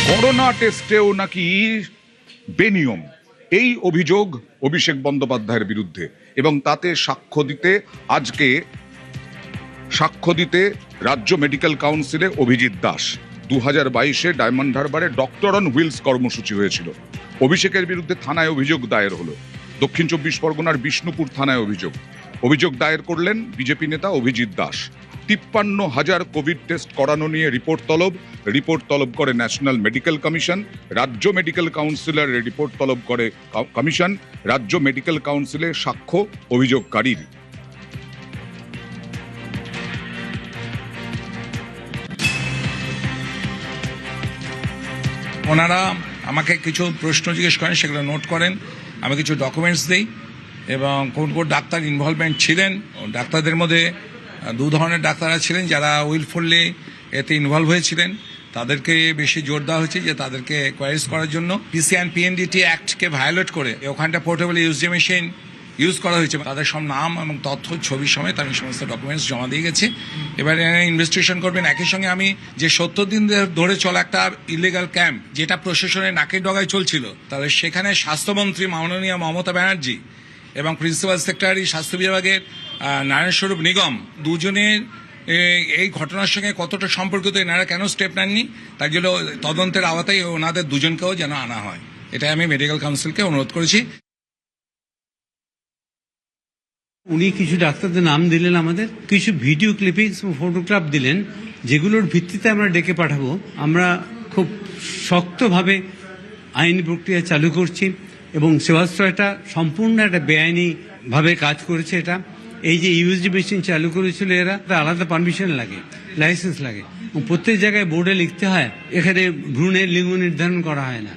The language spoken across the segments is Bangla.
করোনা টেস্টেও নাকি বেনিয়ম, এই অভিযোগ অভিষেক বন্দ্যোপাধ্যায়ের বিরুদ্ধে। এবং তাতে সাক্ষ্য দিতে রাজ্য মেডিকেল কাউন্সিলে অভিজিৎ দাস। 2022-এ ডায়মন্ড হারবারে ডক্টর অন হুইলস কর্মসূচি হয়েছিল। অভিষেকের বিরুদ্ধে থানায় অভিযোগ দায়ের হলো। দক্ষিণ 24 পরগনার বিষ্ণুপুর থানায় অভিযোগ দায়ের করলেন বিজেপি নেতা অভিজিৎ দাস। 53,000 কোভিড টেস্ট করানো নিয়ে রিপোর্ট তলব করে ন্যাশনাল মেডিকেল কমিশন। রাজ্য মেডিকেল কাউন্সিলের রিপোর্ট তলব করে কমিশন। রাজ্য মেডিকেল কাউন্সিলে সাক্ষ্য অভিযোগকারীর। ওনারা আমাকে কিছু প্রশ্ন জিজ্ঞেস করেন, সেগুলো নোট করেন, আমি কিছু ডকুমেন্টস দিই এবং কোন কোন ডাক্তার ইনভলভমেন্ট ছিলেন। ডাক্তারদের মধ্যে দু ধরনের ডাক্তাররা ছিলেন যারা উইলফুললি এতে ইনভলভ হয়েছিলেন। তাদেরকে বেশি জোর দেওয়া হয়েছে যে তাদেরকে কোয়ারিজ করার জন্য। পিসি অ্যান্ড পিএনডিটি অ্যাক্টকে ভায়োলেট করে ওখানটা পোর্টেবল ইউএসজি মেশিন ইউজ করা হয়েছে। তাদের সব নাম এবং তথ্য ছবি সমেত আমি সমস্ত ডকুমেন্টস জমা দিয়ে গেছি। এবারে ইনভেস্টিগেশন করবেন। একই সঙ্গে আমি যে 70 দিন ধরে চলা একটা ইলিগাল ক্যাম্প, যেটা প্রশাসনের নাকের ডগায় চলছিল, তাহলে সেখানে স্বাস্থ্যমন্ত্রী মাননীয় মমতা ব্যানার্জি এবং প্রিন্সিপাল সেক্রেটারি স্বাস্থ্য বিভাগের নারায়ণ স্বরূপ নিগম দুজনের এই ঘটনার সঙ্গে কতটা সম্পর্কিত, এনারা কেন স্টেপ নেননি, তার জন্য তদন্তের আওতায় ওনাদের দুজনকেও যেন আনা হয়, এটাই আমি মেডিকেল কাউন্সিলকে অনুরোধ করেছি। উনি কিছু ডাক্তারদের নাম দিলেন, আমাদের কিছু ভিডিও ক্লিপিংস ফটোগ্রাফ দিলেন, যেগুলোর ভিত্তিতে আমরা ডেকে পাঠাবো। আমরা খুব শক্তভাবে আইনি প্রক্রিয়া চালু করছি এবং সেবাশ্রয়টা সম্পূর্ণ একটা বেআইনি ভাবে কাজ করেছে। এটা এই যে ইউএসজি মেশিন চালু করেছিল, এরা আলাদা পারমিশন লাগে, লাইসেন্স লাগে। প্রত্যেক জায়গায় বোর্ডে লিখতে হয় এখানে ভ্রূণের লিঙ্গ নির্ধারণ করা হয় না।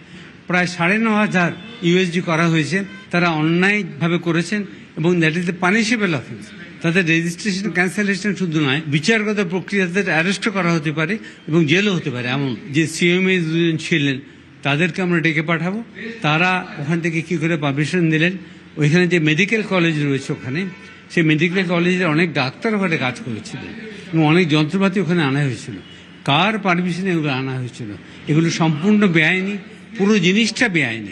প্রায় 9,500 ইউএসজি করা হয়েছে। তারা অন্যায়ভাবে করেছেন এবং that is the punishable offence. তাদের রেজিস্ট্রেশন ক্যান্সেলেশন শুধু নয়, বিচারগত প্রক্রিয়াতে অ্যারেস্টও করা হতে পারে এবং জেলও হতে পারে। এমন যে সিএমএ দুজন ছিলেন তাদেরকে আমরা ডেকে পাঠাবো। তারা ওখান থেকে কি করে পারমিশন দিলেন। ওইখানে যে মেডিকেল কলেজ রয়েছে, ওখানে সেই মেডিকেল কলেজের অনেক ডাক্তার ওখানে কাজ করেছিলেন এবং অনেক যন্ত্রপাতি ওখানে আনা হয়েছিল। কার পারমিশনে এগুলো আনা হয়েছিল? এগুলো সম্পূর্ণ বেআইনি, পুরো জিনিসটা বেআইনি।